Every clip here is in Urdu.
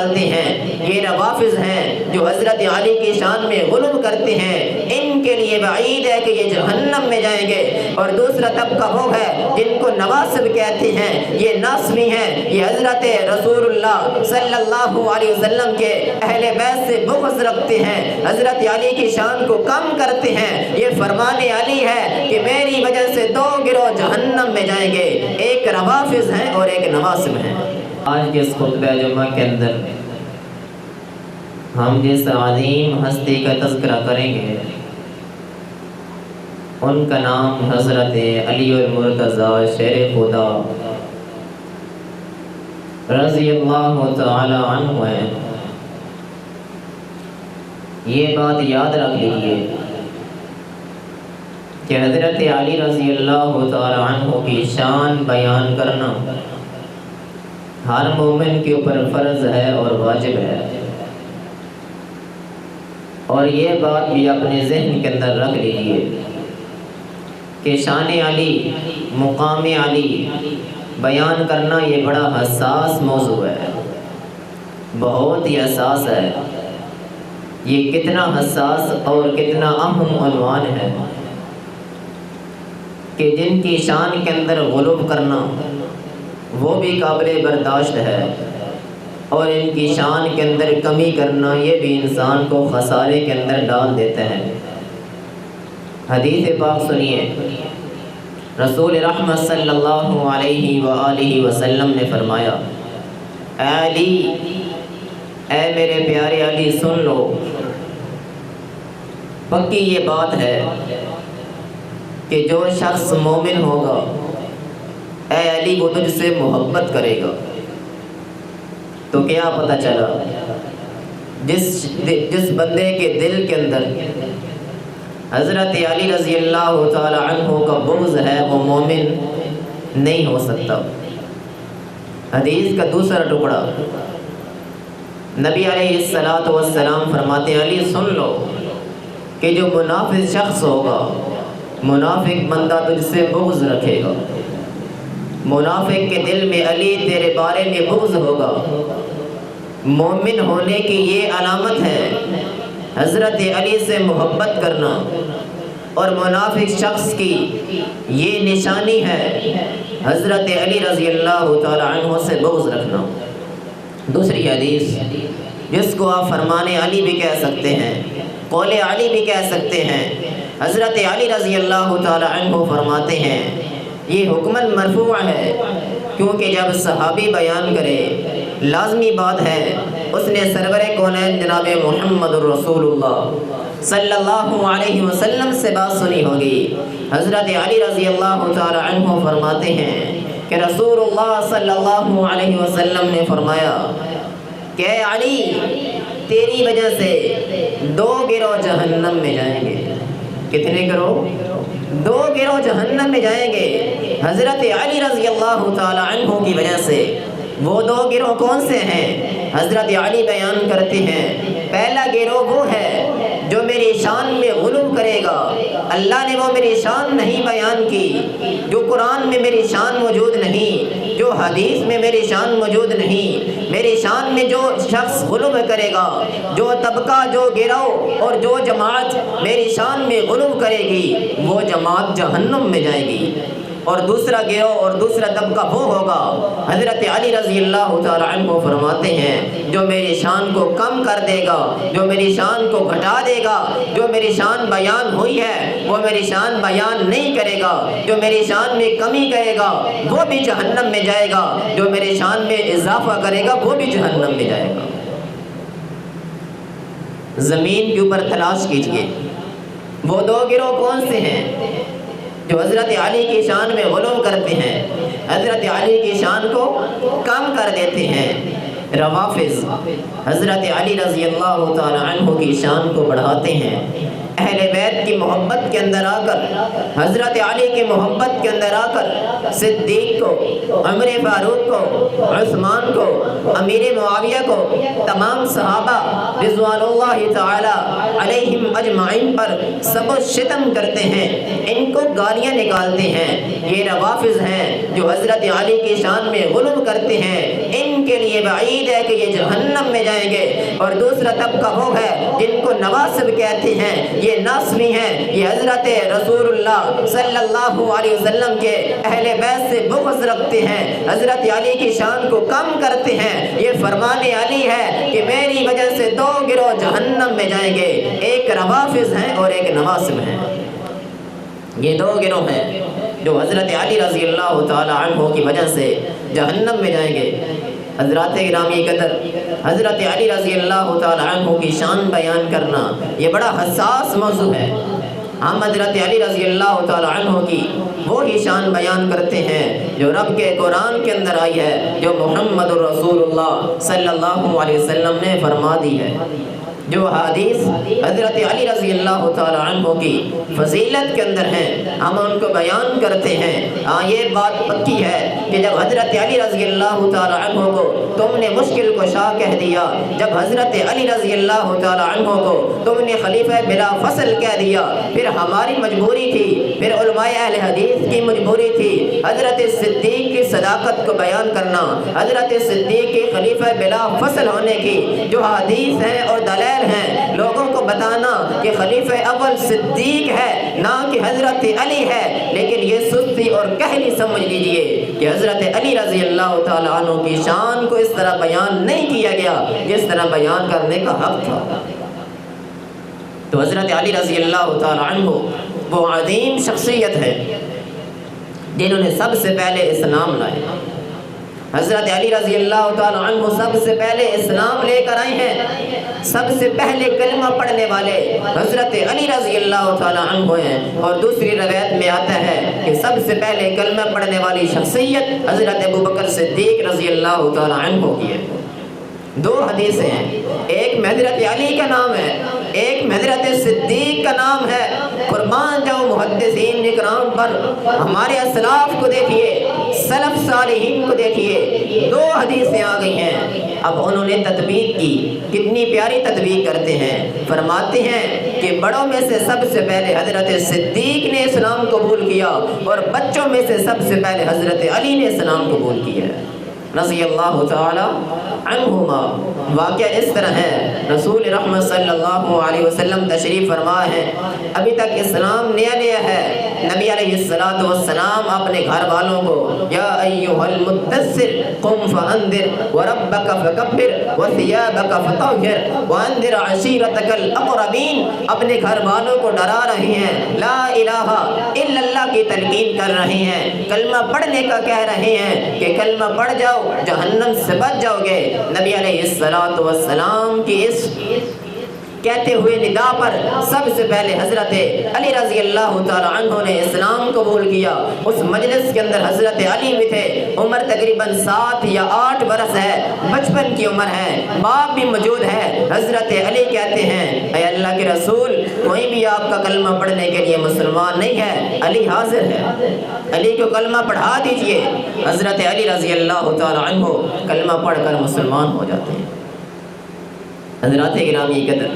ڈالتے ہیں، یہ روافض ہیں جو حضرت علی کی شان میں غلو کرتے ہیں، ان کے لیے بعید ہے کہ یہ جہنم میں جائیں گے۔ اور دوسرا طبقہ وہ ہے جن کو نواصب کہتے ہیں، یہ ناصبی ہیں، یہ حضرت رسول اللہ صلی اللہ علیہ وسلم کے اہل بیت سے بغض رکھتے ہیں، حضرت علی کی شان کو کم کرتے ہیں۔ یہ فرمان علی ہے کہ میری وجہ سے دو گروہ جہنم میں جائیں گے، ایک روافض ہیں اور ایک نواصب ہیں۔ آج کے اس خطبہ جمعہ کے اندر ہم جس عظیم ہستی کا تذکرہ کریں گے ان کا نام حضرت علی المرتضیٰ شیر خدا رضی اللہ تعالی عنہ ہے۔ یہ بات یاد رکھ لیجیے کہ حضرت علی رضی اللہ تعالی عنہ کی شان بیان کرنا ہر مومن کے اوپر فرض ہے اور واجب ہے، اور یہ بات بھی اپنے ذہن کے اندر رکھ لیجیے کہ شان علی، مقام علی بیان کرنا یہ بڑا حساس موضوع ہے، بہت ہی حساس ہے۔ یہ کتنا حساس اور کتنا اہم عنوان ہے کہ جن کی شان کے اندر غلو کرنا وہ بھی قابل برداشت ہے، اور ان کی شان کے اندر کمی کرنا یہ بھی انسان کو خسارے کے اندر ڈال دیتا ہے۔ حدیث پاک سنیے، رسول رحمت صلی اللہ علیہ وآلہ وسلم نے فرمایا، اے علی، اے میرے پیارے علی، سن لو، پکی یہ بات ہے کہ جو شخص مومن ہوگا اے علی وہ تجھ سے محبت کرے گا۔ تو کیا پتہ چلا، جس بندے کے دل کے اندر حضرت علی رضی اللہ تعالی عنہ کا بغض ہے وہ مومن نہیں ہو سکتا۔ حدیث کا دوسرا ٹکڑا، نبی علیہ السلام فرماتے ہیں، علی سن لو کہ جو منافق شخص ہوگا، منافق بندہ تجھ سے بغض رکھے گا، منافق کے دل میں علی تیرے بارے میں بغض ہوگا۔ مومن ہونے کی یہ علامت ہے حضرت علی سے محبت کرنا، اور منافق شخص کی یہ نشانی ہے حضرت علی رضی اللہ تعالی عنہ سے بغض رکھنا۔ دوسری حدیث جس کو آپ فرمان علی بھی کہہ سکتے ہیں، قول علی بھی کہہ سکتے ہیں، حضرت علی رضی اللہ تعالی عنہ فرماتے ہیں، یہ حکماً مرفوع ہے، کیونکہ جب صحابی بیان کرے لازمی بات ہے اس نے سرور کونین جناب محمد الرسول اللہ صلی اللہ علیہ وسلم سے بات سنی ہوگی۔ حضرت علی رضی اللہ تعالی عنہ فرماتے ہیں کہ رسول اللہ صلی اللہ علیہ وسلم نے فرمایا کہ اے علی، تیری وجہ سے دو گروہ جہنم میں جائیں گے۔ کتنے گروہ؟ دو گروہ جہنم میں جائیں گے حضرت علی رضی اللہ تعالی عنہ کی وجہ سے۔ وہ دو گروہ کون سے ہیں؟ حضرت علی بیان کرتے ہیں، پہلا گروہ وہ ہے جو میری شان میں غلو کرے گا۔ اللہ نے وہ میری شان نہیں بیان کی، جو قرآن میں میری شان موجود نہیں، جو حدیث میں میری شان موجود نہیں۔ میری شان میں جو شخص غلو کرے گا، جو طبقہ، جو گروہ اور جو جماعت میری شان میں غلو کرے گی، وہ جماعت جہنم میں جائے گی۔ اور دوسرا گروہ اور دوسرا طبقہ وہ ہوگا، حضرت علی رضی اللہ تعالی عنہ فرماتے ہیں، جو میری شان کو کم کر دے گا، جو میری شان کو گھٹا دے گا، جو میری شان بیان ہوئی ہے وہ میری شان بیان نہیں کرے گا، جو میری شان میں کمی کرے گا وہ بھی جہنم میں جائے گا، جو میری شان میں اضافہ کرے گا وہ بھی جہنم میں جائے گا۔ زمین کے اوپر تلاش کیجئے وہ دو گروہ کون سے ہیں جو حضرت علی کی شان میں غلو کرتے ہیں، حضرت علی کی شان کو کم کر دیتے ہیں۔ روافض حضرت علی رضی اللہ تعالی عنہ کی شان کو بڑھاتے ہیں، اہل بیت کی محبت کے اندر آ کر، حضرت علی کی محبت کے اندر آ کر صدیق کو، عمر فاروق کو، عثمان کو، امیر معاویہ کو، تمام صحابہ رضوان اللہ تعالی علیہم اجمعین پر سب و شتم کرتے ہیں، ان کو گالیاں نکالتے ہیں۔ یہ روافض ہیں جو حضرت علی کی شان میں غلو کرتے ہیں، ان کے لیے بعید ہے کہ یہ جہنم میں جائیں گے۔ اور دوسرا طبقہ وہ ہے جن کو نواسب کہتے ہیں، یہ ناسبی ہیں، یہ حضرت رسول اللہ صلی اللہ علیہ وسلم کے اہل بیت سے بغض رکھتے ہیں، حضرت علی کی شان کو کم کرتے ہیں۔ یہ فرمان علی ہے کہ میری وجہ سے دو گروہ جہنم میں جائیں گے، ایک روافض ہیں اور ایک نواسب ہیں۔ یہ دو گروہ ہیں جو حضرت علی رضی اللہ تعالی عنہ کی وجہ سے جہنم میں جائیں گے۔ حضرات گرامی قدر، حضرت علی رضی اللہ تعالی عنہ کی شان بیان کرنا یہ بڑا حساس موضوع ہے۔ ہم حضرت علی رضی اللہ تعالی عنہ کی وہی شان بیان کرتے ہیں جو رب کے قرآن کے اندر آئی ہے، جو محمد الرسول اللہ صلی اللہ علیہ وسلم نے فرما دی ہے۔ جو حدیث حضرت علی رضی اللہ تعالی عنہ کی فضیلت کے اندر ہیں، ہم ان کو بیان کرتے ہیں۔ یہ بات پکی ہے کہ جب حضرت علی رضی اللہ تعالی عنہ کو تم نے مشکل کشا کہہ دیا، جب حضرت علی رضی اللہ تعالی عنہ کو تم نے خلیفہ بلا فصل کہہ دیا، پھر ہماری مجبوری تھی، پھر علماء اہل حدیث کی مجبوری تھی حضرت صدیق کی صداقت کو بیان کرنا، حضرت صدیق کی خلیفہ بلا فصل ہونے کی جو حدیث ہیں اور دلائل ہیں لوگوں کو بتانا کہ خلیفہ اول صدیق ہے نہ کہ حضرت علی ہے۔ لیکن یہ سستی اور کہلی سمجھ لیجئے کہ حضرت علی رضی اللہ تعالی عنہ کی شان کو اس طرح بیان نہیں کیا گیا جس طرح بیان کرنے کا حق تھا۔ تو حضرت علی رضی اللہ تعالی عنہ وہ عظیم شخصیت ہے جنہوں نے سب سے پہلے اسلام لائے۔ حضرت علی رضی اللہ تعالی عنہ سب سے پہلے اسلام لے کر آئے ہیں، سب سے پہلے کلمہ پڑھنے والے حضرت علی رضی اللہ تعالی عنہ ہیں۔ اور دوسری روایت میں آتا ہے کہ سب سے پہلے کلمہ پڑھنے والی شخصیت حضرت ابوبکر صدیق رضی اللہ تعالی عنہ کی ہے۔ دو حدیثیں ہیں، ایک میں حضرت علی کا نام ہے، ایک میں حضرت صدیق کا نام ہے۔ قربان جاؤں محدثین اکرام پر، ہمارے اسلاف کو دیکھیے، سلف صالحین کو دیکھیے، دو حدیثیں آ گئی ہیں۔ اب انہوں نے تطبیق کی، کتنی پیاری تطبیق کرتے ہیں۔ فرماتے ہیں کہ بڑوں میں سے سب سے پہلے حضرت صدیق نے اسلام قبول کیا اور بچوں میں سے سب سے پہلے حضرت علی نے اسلام قبول کیا رضی اللہ تعالی عنہما۔ واقعہ اس طرح ہے، رسول رحمت صلی اللہ علیہ وسلم تشریف فرما ہے، ابھی تک اسلام نیا نیا ہے۔ نبی علیہ السلام اپنے گھر والوں کو یا ایھا المدثر قم فانذر وربک فکبر وثیابک فطہر وانذر عشیرتک الاقربین، اپنے گھر والوں کو ڈرا رہے ہیں، لا الہ الا اللہ کی تلقین کر رہے ہیں، کلمہ پڑھنے کا کہہ رہے ہیں کہ کلمہ پڑھ جاؤ جہنم سے بچ جاؤ گے۔ نبی علیہ السلام کی اس کہتے ہوئے ندا پر سب سے پہلے حضرت علی رضی اللہ تعالی عنہ نے اسلام قبول کیا۔ اس مجلس کے اندر حضرت علی بھی تھے، عمر تقریباً 7 یا 8 برس ہے، بچپن کی عمر ہے، باپ بھی موجود ہے۔ حضرت علی کہتے ہیں اے اللہ کے رسول، کوئی بھی آپ کا کلمہ پڑھنے کے لیے مسلمان نہیں ہے، علی حاضر ہے، علی کو کلمہ پڑھا دیجئے۔ حضرت علی رضی اللہ تعالی عنہ کلمہ پڑھ کر مسلمان ہو جاتے ہیں۔ حضرات گرامی قدر،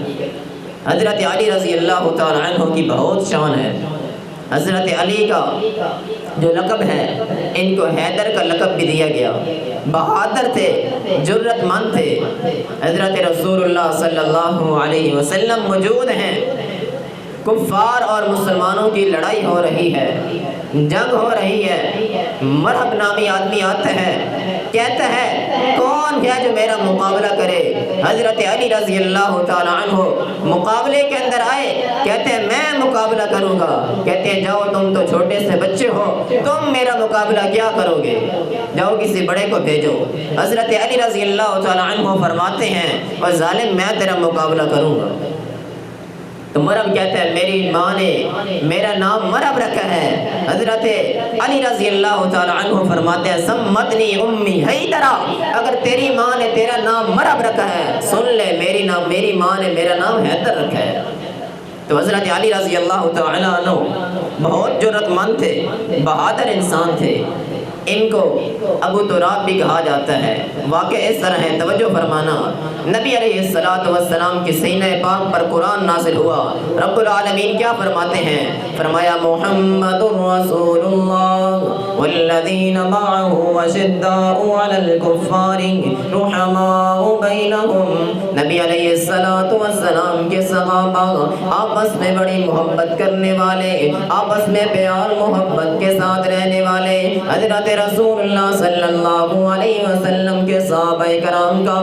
حضرت علی رضی اللہ تعالی عنہ کی بہت شان ہے۔ حضرت علی کا جو لقب ہے، ان کو حیدر کا لقب بھی دیا گیا۔ بہادر تھے، جرت مند تھے۔ حضرت رسول اللہ صلی اللہ علیہ وسلم موجود ہیں، کفار اور مسلمانوں کی لڑائی ہو رہی ہے، جنگ ہو رہی ہے۔ مرحب نامی آدمی آتا ہے، کہتا ہے کون ہے جو میرا مقابلہ کرے؟ حضرت علی رضی اللہ تعالی عنہ مقابلے کے اندر آئے، کہتے ہیں میں مقابلہ کروں گا۔ کہتے ہیں جاؤ، تم تو چھوٹے سے بچے ہو، تم میرا مقابلہ کیا کرو گے؟ جاؤ کسی بڑے کو بھیجو۔ حضرت علی رضی اللہ تعالی عنہ فرماتے ہیں اور ظالم میں تیرا مقابلہ کروں گا۔ تو مرب کہتا ہے میری ماں نے میرا نام مرب رکھا ہے۔ حضرت علی رضی اللہ تعالی عنہ فرماتے ہیں سمتنی امی حیدرا، اگر تیری ماں نے تیرا نام مرب رکھا ہے، سن لے میری ماں نے میرا نام حیدر رکھا ہے۔ تو حضرت علی رضی اللہ تعالیٰ عنہ بہت جرأت مند تھے، بہادر انسان تھے، ان کو ابو تراب بھی کہا جاتا ہے۔ واقعہ اس طرح ہے، توجہ فرمانا، نبی علیہ السلام کی سینہ پاک پر قرآن نازل ہوا، رب العالمین کیا فرماتے ہیں؟ فرمایا محمد رسول اللہ والذین معه اشداء علی الکفار رحماء بینہم۔ نبی علیہ السلام کے صحابہ آپس میں بڑی محبت کرنے والے، آپس میں پیار محبت کے ساتھ رہنے والے، حضرت رسول اللہ صلی اللہ علیہ وسلم کے صحابہ کرام کا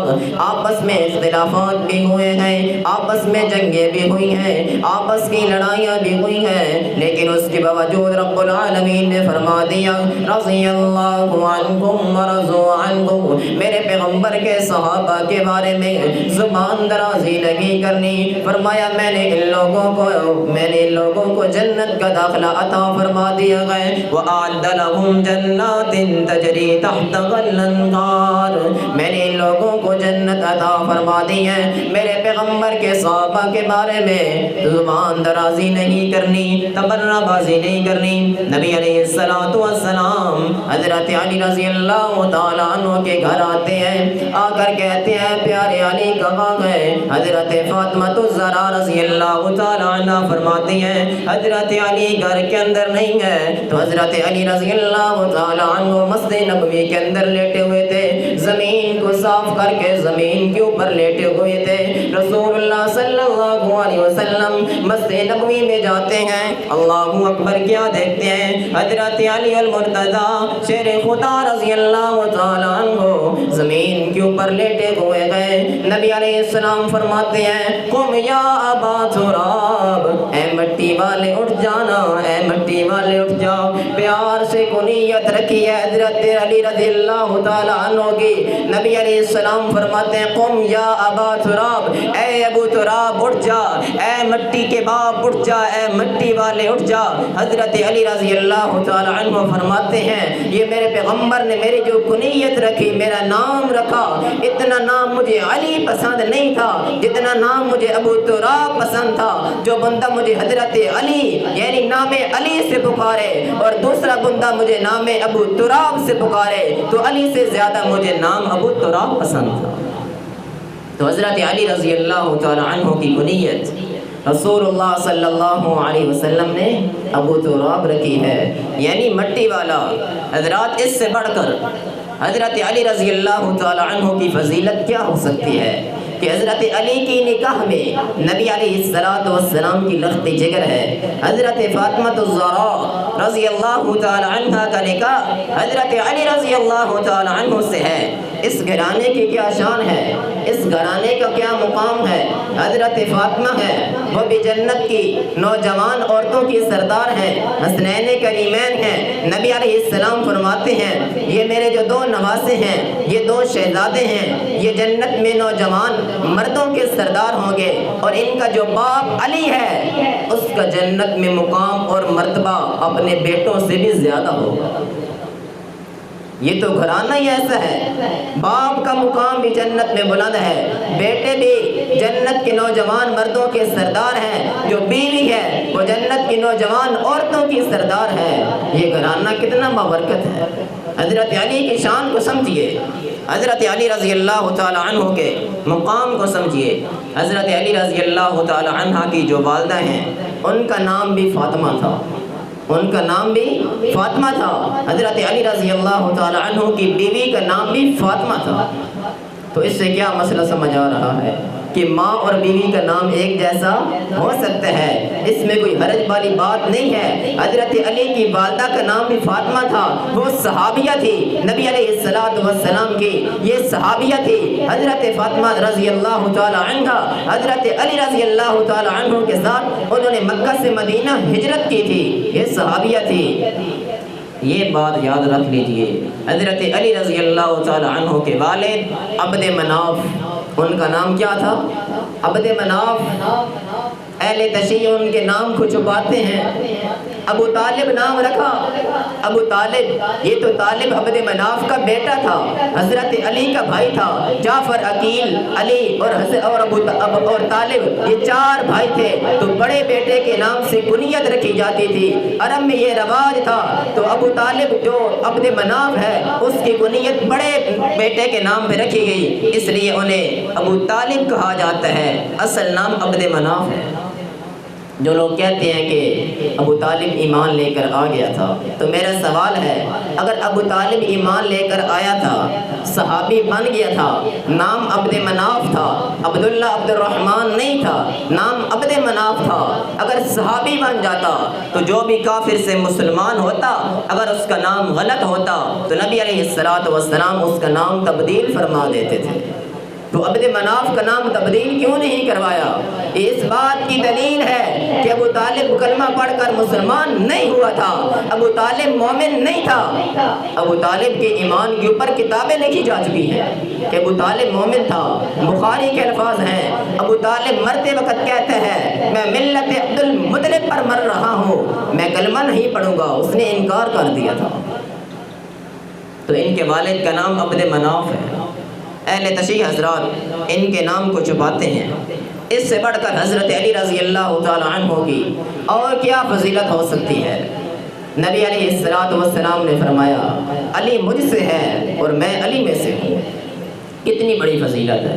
آپس میں اختلافات بھی ہوئے ہیں، آپس میں جنگیں بھی ہوئی ہیں، آپس کی لڑائیاں بھی ہوئی ہیں، لیکن اس کے باوجود رب العالمین نے فرما دیا رضی اللہ عنکم ورضوا عنہ، میرے پیغمبر کے صحابہ کے بارے میں زبان درازی نہیں کرنی، فرمایا میں نے ان لوگوں کو جنت کا داخلہ عطا فرما دیا گئے، وَأَعَدَّ لَهُمْ جَنَّاتٍ تَجْرِي تَحْتَهَا الْأَنْهَارُ، میں نے ان لوگوں کو جنت عطا فرما دی ہے۔ میرے پیغمبر کے صحابہ کے بارے میں زبان درازی نہیں کرنی، تبرہ بازی نہیں کرنی۔ نبی علیہ السلام حضرت علی رضی اللہ تعالیٰ عنہ کے گھر آتے ہیں، آ کر کہتے ہیں پیارے علی کہاں گئے؟ حضرت فاطمہ الزہرا رضی اللہ تعالیٰ عنہ فرماتی ہیں حضرت علی گھر کے اندر نہیں گئے، تو حضرت علی رضی اللہ تعالیٰ عنہ مسجد نبوی کے اندر لیٹے ہوئے تھے، زمین کو صاف کر کے زمین کے اوپر لیٹے ہوئے تھے۔ رسول اللہ صلی اللہ علیہ وسلم مسجد نبوی میں جاتے ہیں، اللہ اکبر، کیا دیکھتے ہیں؟ حضرت علی المرتضی شیر خدا رضی اللہ تعالیٰ عنہ زمین کے اوپر لیٹے ہوئے گئے۔ نبی علیہ السلام فرماتے ہیں قم یا ابا تراب، اے مٹی والے اٹھ جانا، اے مٹی والے اٹھ جاؤ۔ پیار سے کنیت رکھی ہے حضرت علی رضی اللہ تعالیٰ عنہ کی۔ نبی علیہ السلام فرماتے ہیں قم یا ابا تراب، اے ابو تراب اٹھ جا، اے مٹی کے باپ اٹھ جا، اے مٹی والے اٹھ جا۔ حضرت علی رضی اللہ تعالیٰ عنہ فرماتے ہیں یہ میرے پیغمبر نے میری جو کنیت رکھی، میرا نام رکھا، اتنا نام مجھے علی پسند نہیں تھا جتنا نام مجھے ابو تراب پسند تھا۔ جو بندہ مجھے حضرت علی یعنی نام علی سے پکارے اور دوسرا بندہ مجھے نام ابو تراب سے پکارے تو علی سے زیادہ مجھے نام ابو تراب پسند تھا۔ تو حضرت علی رضی اللہ تعالیٰ عنہ کی کنیت رسول اللہ صلی اللہ علیہ وسلم نے ابو تراب رکھی ہے، یعنی مٹی والا۔ حضرات اس سے بڑھ کر حضرت علی رضی اللہ تعالیٰ عنہ کی فضیلت کیا ہو سکتی ہے کہ حضرت علی کی نکاح میں نبی علیہ السلام کی لخت جگر ہے۔ حضرت فاطمہ الزہرا رضی اللہ تعالی عنہ کا نکاح حضرت علی رضی اللہ تعالی عنہ سے ہے۔ اس گھرانے کی کیا شان ہے، اس گھرانے کا کیا مقام ہے۔ حضرت فاطمہ ہے، وہ بھی جنت کی نوجوان عورتوں کی سردار ہیں، حسنین کریمین ہیں۔ نبی علیہ السلام فرماتے ہیں یہ میرے جو دو نواسے ہیں، یہ دو شہزادے ہیں، یہ جنت میں نوجوان مردوں کے سردار ہوں گے، اور ان کا جو باپ علی ہے اس کا جنت میں مقام اور مرتبہ اپنے بیٹوں سے بھی زیادہ ہوگا۔ یہ تو گھرانہ ہی ایسا ہے، باپ کا مقام بھی جنت میں بلند ہے، بیٹے بھی جنت کے نوجوان مردوں کے سردار ہیں، جو بیوی ہے وہ جنت کی نوجوان عورتوں کی سردار ہے۔ یہ گھرانہ کتنا بابرکت ہے۔ حضرت علی کی شان کو سمجھیے، حضرت علی رضی اللہ تعالی عنہ کے مقام کو سمجھیے۔ حضرت علی رضی اللہ تعالی عنہ کی جو والدہ ہیں ان کا نام بھی فاطمہ تھا، ان کا نام بھی فاطمہ تھا۔ حضرت علی رضی اللہ تعالی عنہ کی بیوی کا نام بھی فاطمہ تھا۔ تو اس سے کیا مسئلہ سمجھ آ رہا ہے کہ ماں اور بیوی کا نام ایک جیسا ہو سکتا ہے، اس میں کوئی حرج والی بات نہیں ہے۔ حضرت علی کی والدہ کا نام بھی فاطمہ تھا، وہ صحابیہ تھی، نبی علیہ السلام کی یہ صحابیہ تھی۔ حضرت فاطمہ رضی اللہ تعالی عنہ حضرت علی رضی اللہ تعالی عنہ کے ساتھ انہوں نے مکہ سے مدینہ ہجرت کی تھی، یہ صحابیہ تھی۔ یہ بات یاد رکھ لیجئے۔ حضرت علی رضی اللہ تعالی عنہ کے والد عبد مناف، ان کا نام کیا تھا؟ عبد مناف اہل تشیع ان کے نام کو چھپاتے ہیں۔ ابو طالب نام رکھا، ابو طالب یہ تو طالب عبد مناف کا بیٹا تھا، حضرت علی کا بھائی تھا۔ جعفر، عقیل، علی اور طالب یہ 4 بھائی تھے، تو بڑے بیٹے کے نام سے کنیت رکھی جاتی تھی۔ عرب میں یہ رواج تھا، تو ابو طالب جو عبد مناف ہے اس کی کنیت بڑے بیٹے کے نام پہ رکھی گئی، اس لیے انہیں ابو طالب کہا جاتا ہے، اصل نام عبد مناف ہے۔ جو لوگ کہتے ہیں کہ ابو طالب ایمان لے کر آ گیا تھا، تو میرا سوال ہے، اگر ابو طالب ایمان لے کر آیا تھا، صحابی بن گیا تھا، نام عبد مناف تھا، عبداللہ عبد الرحمن نہیں تھا، نام عبد مناف تھا، اگر صحابی بن جاتا تو جو بھی کافر سے مسلمان ہوتا، اگر اس کا نام غلط ہوتا تو نبی علیہ السلام اس کا نام تبدیل فرما دیتے تھے۔ تو عبد مناف کا نام تبدیل کیوں نہیں کروایا؟ اس بات کی دلیل ہے کہ ابو طالب کلمہ پڑھ کر مسلمان نہیں ہوا تھا، ابو طالب مومن نہیں تھا۔ ابو طالب کے ایمان کے اوپر کتابیں لکھی جا چکی ہیں کہ ابو طالب مومن تھا۔ بخاری کے الفاظ ہیں، ابو طالب مرتے وقت کہتا ہے میں ملت عبد المطلب پر مر رہا ہوں، میں کلمہ نہیں پڑھوں گا، اس نے انکار کر دیا تھا۔ تو ان کے والد کا نام عبد مناف ہے۔ اہل تشیع حضرات ان کے نام کو چھپاتے ہیں۔ اس سے بڑھ کر حضرت علی رضی اللہ تعالی عنہ کی اور کیا فضیلت ہو سکتی ہے؟ نبی علیہ السلام نے فرمایا علی مجھ سے ہے اور میں علی میں سے ہوں۔ کتنی بڑی فضیلت ہے۔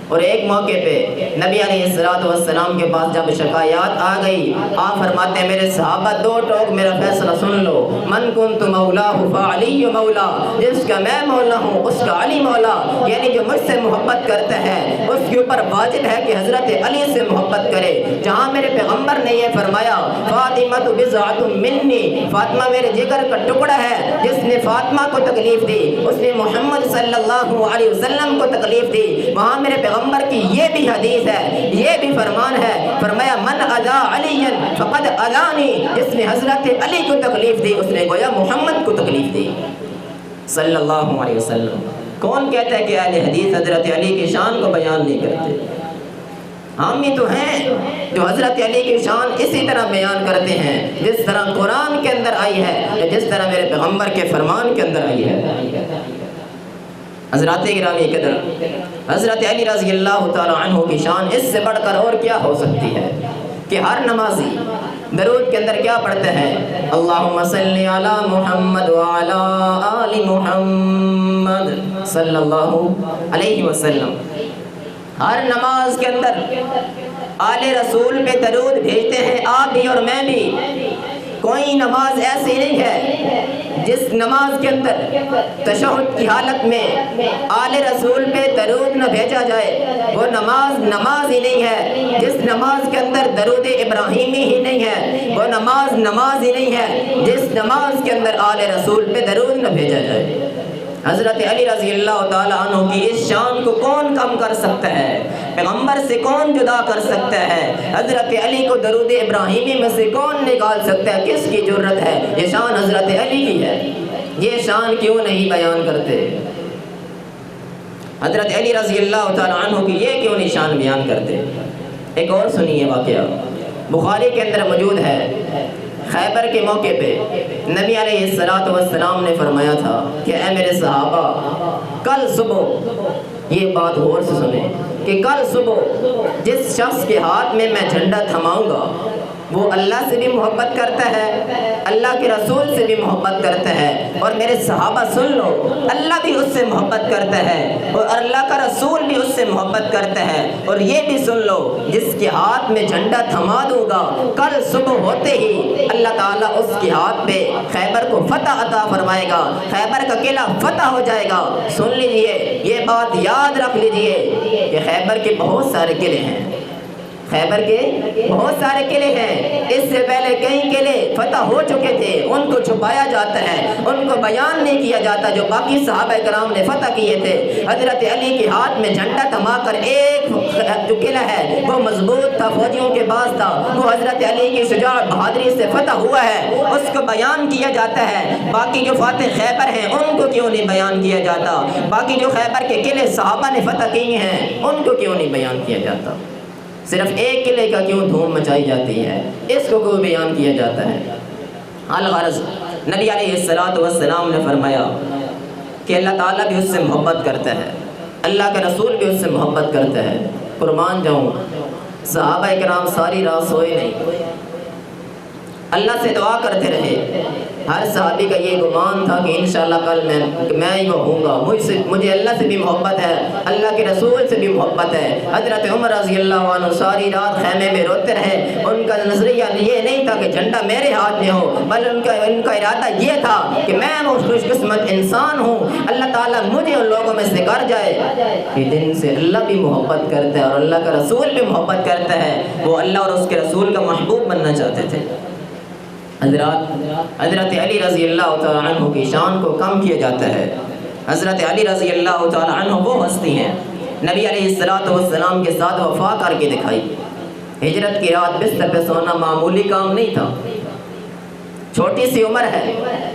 اور ایک موقع پہ نبی علیہ السلام کے پاس جب شکایات آ گئی، آپ فرماتے ہیں میرے صحابہ 2 ٹوک میرا فیصلہ سن لو، من کنت مولاہ فعلی مولا، جس کا میں مولا ہوں اس کا علی مولا، یعنی جو مجھ سے محبت کرتا ہے اس کے اوپر واجب ہے کہ حضرت علی سے محبت کرے۔ جہاں میرے پیغمبر نے یہ فرمایا فاطمہ بضعۃ منی، فاطمہ میرے جگر کا ٹکڑا ہے، جس نے فاطمہ کو تکلیف دی اس نے محمد صلی اللہ علیہ وسلم کو تکلیف دی، وہاں میرے پیغمبر کی یہ بھی حدیث ہے، یہ بھی فرمان ہے، فرمایا من اذا علی فقد اذانی، جس نے حضرت علی کو تکلیف دی اس نے گویا محمد کو تکلیف دی صلی اللہ علیہ وسلم۔ کون کہتا ہے کہ اہل حدیث حضرت علی کی شان کو بیان نہیں کرتے؟ ہم ہی تو ہیں جو حضرت علی کی شان اسی طرح بیان کرتے ہیں جس طرح قرآن کے اندر آئی ہے یا جس طرح میرے پیغمبر کے فرمان کے اندر آئی ہے۔ حضرات گرامی قدر، حضرت علی رضی اللہ تعالی عنہ کی شان اس سے بڑھ کر اور کیا ہو سکتی ہے کہ ہر نمازی درود کے اندر کیا پڑھتے ہیں؟ اللہم صلی علی محمد وعلی آل محمد صلی اللہ علیہ وسلم۔ ہر نماز کے اندر آل رسول پہ درود بھیجتے ہیں آپ بھی اور میں بھی۔ کوئی نماز ایسی نہیں ہے جس نماز کے اندر تشہد کی حالت میں آل رسول پہ درود نہ بھیجا جائے، وہ نماز ہی نہیں ہے۔ جس نماز کے اندر درود ابراہیمی ہی نہیں ہے وہ نماز ہی نہیں ہے جس نماز کے اندر آل رسول پہ درود نہ بھیجا جائے۔ حضرت علی رضی اللہ تعالیٰ عنہ کی اس شان کو کون کم کر سکتا ہے؟ پیغمبر سے کون جدا کر سکتا ہے؟ حضرت علی کو درود ابراہیمی میں سے کون نکال سکتا ہے؟ کس کی جرت ہے؟ یہ شان حضرت علی کی ہے، یہ شان کیوں نہیں بیان کرتے؟ حضرت علی رضی اللہ تعالیٰ عنہ کی یہ کیوں نہیں شان بیان کرتے؟ ایک اور سنیے واقعہ، بخاری کے اندر موجود ہے۔ خیبر کے موقع پہ نبی علیہ السلام نے فرمایا تھا کہ اے میرے صحابہ کل صبح، یہ بات غور سے سنیں، کہ کل صبح جس شخص کے ہاتھ میں جھنڈا تھماؤں گا وہ اللہ سے بھی محبت کرتا ہے، اللہ کے رسول سے بھی محبت کرتا ہے، اور میرے صحابہ سن لو اللہ بھی اس سے محبت کرتا ہے اور اللہ کا رسول بھی اس سے محبت کرتا ہے، اور یہ بھی سن لو جس کے ہاتھ میں جھنڈا تھما دوں گا کل صبح ہوتے ہی اللہ تعالیٰ اس کے ہاتھ پہ خیبر کو فتح عطا فرمائے گا، خیبر کا قلعہ فتح ہو جائے گا۔ سن لیجئے، یہ بات یاد رکھ لیجئے کہ خیبر کے بہت سارے قلعے ہیں، خیبر کے بہت سارے قلعے ہیں، اس سے پہلے کئی قلعے فتح ہو چکے تھے، ان کو چھپایا جاتا ہے، ان کو بیان نہیں کیا جاتا جو باقی صحابہ کرام نے فتح کیے تھے۔ حضرت علی کے ہاتھ میں جھنڈا تھما کر ایک جو قلعہ ہے وہ مضبوط تھا، فوجیوں کے پاس تھا، وہ حضرت علی کی شجاعت بہادری سے فتح ہوا ہے، اس کو بیان کیا جاتا ہے۔ باقی جو فاتح خیبر ہیں ان کو کیوں نہیں بیان کیا جاتا؟ باقی جو خیبر کے قلعے صحابہ نے فتح کیے ہیں ان کو کیوں نہیں بیان کیا جاتا؟ صرف ایک قلعے کا کیوں دھوم مچائی جاتی ہے، اس کو کیوں بیان کیا جاتا ہے؟ الغرض نبی علیہ السلام نے فرمایا کہ اللہ تعالیٰ بھی اس سے محبت کرتا ہے، اللہ کا رسول بھی اس سے محبت کرتا ہے۔ قربان جاؤں، صحابہ کرام ساری رات سوئے نہیں، اللہ سے دعا کرتے رہے۔ ہر صحابی کا یہ گمان تھا کہ انشاءاللہ کل میں ہی وہ ہوں گا، مجھے اللہ سے بھی محبت ہے، اللہ کے رسول سے بھی محبت ہے۔ حضرت عمر رضی اللہ عنہ ساری رات خیمے میں روتے رہے۔ ان کا نظریہ یہ نہیں تھا کہ جھنڈا میرے ہاتھ میں ہو، بلکہ ان کا ارادہ یہ تھا کہ میں وہ خوش قسمت انسان ہوں، اللہ تعالیٰ مجھے ان لوگوں میں سے کر جائے۔ یہ دن سے اللہ بھی محبت کرتا ہے اور اللہ کا رسول بھی محبت کرتا ہے، وہ اللہ اور اس کے رسول کا محبوب بننا چاہتے تھے۔ حضرت علی رضی اللہ تعالیٰ عنہ کی شان کو کم کیا جاتا ہے۔ حضرت علی رضی اللہ تعالیٰ عنہ وہ ہستی ہیں، نبی علیہ السلام کے ساتھ وفا کر کے دکھائی۔ ہجرت کی رات بستر پہ سونا معمولی کام نہیں تھا، چھوٹی سی عمر ہے،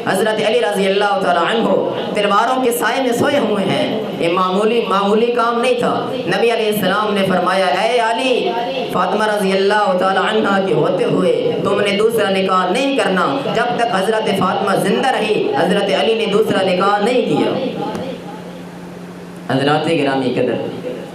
حضرت علی رضی اللہ تعالیٰ عنہ تلواروں کے سائے میں سوئے ہوئے ہیں، یہ معمولی کام نہیں تھا۔ نبی علیہ السلام نے فرمایا، اے علی، فاطمہ رضی اللہ تعالیٰ عنہ کے ہوتے ہوئے تم نے دوسرا نکاح نہیں کرنا۔ جب تک حضرت فاطمہ زندہ رہی، حضرت علی نے دوسرا نکاح نہیں کیا۔ حضرات گرامی قدر،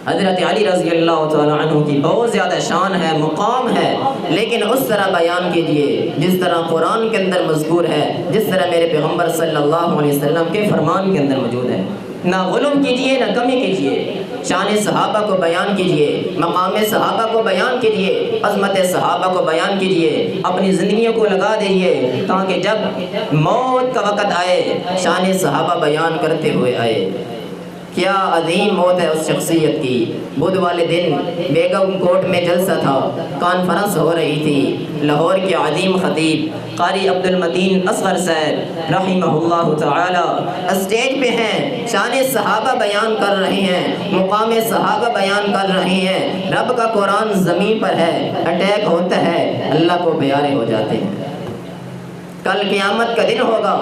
حضرت علی رضی اللہ تعالیٰ عنہ کی بہت زیادہ شان ہے، مقام ہے، لیکن اس طرح بیان کیجئے جس طرح قرآن کے اندر مذکور ہے، جس طرح میرے پیغمبر صلی اللہ علیہ وسلم کے فرمان کے اندر موجود ہے۔ نہ غلو کیجئے نہ کمی کیجئے، شان صحابہ کو بیان کیجئے، مقام صحابہ کو بیان کیجئے، عظمت صحابہ کو بیان کیجئے، اپنی زندگیوں کو لگا دیجئے تاکہ جب موت کا وقت آئے شان صحابہ بیان کرتے ہوئے آئے۔ کیا عظیم موت ہے اس شخصیت کی۔ بدھ والے دن بیگم کوٹ میں جلسہ تھا، کانفرنس ہو رہی تھی۔ لاہور کے عظیم خطیب قاری عبد المتین اصغر صاحب رحمہ اللہ تعالی اسٹیج پہ ہیں، شان صحابہ بیان کر رہے ہیں، مقام صحابہ بیان کر رہے ہیں۔ رب کا قرآن زمین پر ہے، اٹیک ہوتا ہے، اللہ کو پیارے ہو جاتے ہیں۔ کل قیامت کا دن ہوگا،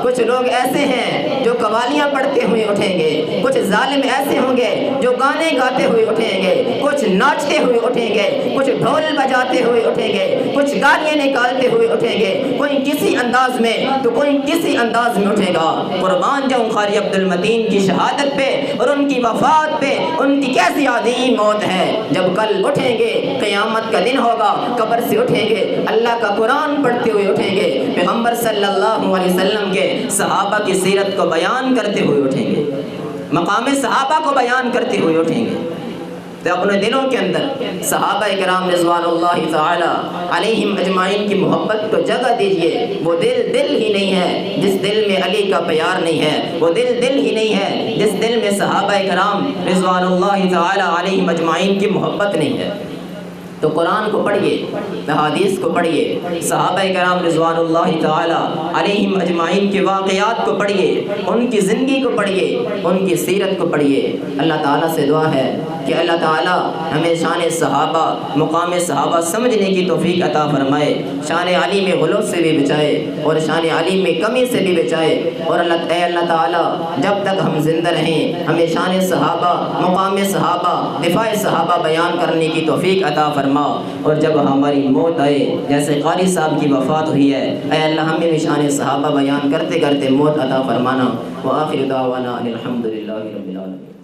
کچھ لوگ ایسے ہیں جو قوالیاں پڑھتے ہوئے اٹھیں گے، کچھ ظالم ایسے ہوں گے جو گانے گاتے ہوئے اٹھیں گے، کچھ ناچتے ہوئے اٹھیں گے، کچھ ڈھول بجاتے ہوئے اٹھیں گے، کچھ گالیاں نکالتے ہوئے اٹھیں گے، کوئی کسی انداز میں تو کوئی کسی انداز میں اٹھے گا۔ قربان جاؤں قاری عبد المتین کی شہادت پہ اور ان کی وفات پہ، ان کی کیسی عظیم موت ہے۔ جب کل اٹھیں گے، قیامت کا دن ہوگا، قبر سے اٹھیں گے، اللہ کا قرآن پڑھتے ہوئے اٹھیں گے، پیغمبر صلی اللہ علیہ وسلم کے صحابہ کی سیرت کو بیان کرتے ہوئے اٹھیں گے، مقام صحابہ کو بیان کرتے ہوئے اٹھیں گے۔ تو اپنے دلوں کے اندر صحابہ کرام رضوان اللہ تعالی علیہم اجمعین کی محبت کو جگہ دیجئے۔ وہ دل ہی نہیں ہے جس دل میں علی کا پیار نہیں ہے، وہ دل ہی نہیں ہے جس دل میں صحابہ کرام رضوان اللہ تعالی علیہم اجمعین کی محبت نہیں ہے۔ تو قرآن کو پڑھیے، احادیث کو پڑھیے، صحابہ کرام رضوان اللہ تعالی علیہم اجمعین کے واقعات کو پڑھیے، ان کی زندگی کو پڑھیے، ان کی سیرت کو پڑھیے۔ اللہ تعالیٰ سے دعا ہے کہ اللہ تعالیٰ ہمیں شان صحابہ، مقام صحابہ سمجھنے کی توفیق عطا فرمائے، شان علی میں غلو سے بھی بچائے اور شان علی میں کمی سے بھی بچائے۔ اور اللہ تعالیٰ جب تک ہم زندہ رہیں ہمیں شان صحابہ، مقام صحابہ، دفاع صحابہ بیان کرنے کی توفیق عطا فرمائے۔ اور جب ہماری موت آئے، جیسے قاری صاحب کی وفات ہوئی ہے، اے اللہ ہمیں بھی شان صحابہ بیان کرتے کرتے موت عطا فرمانا۔ وآخر دعوانا ان الحمد للہ رب العالمین۔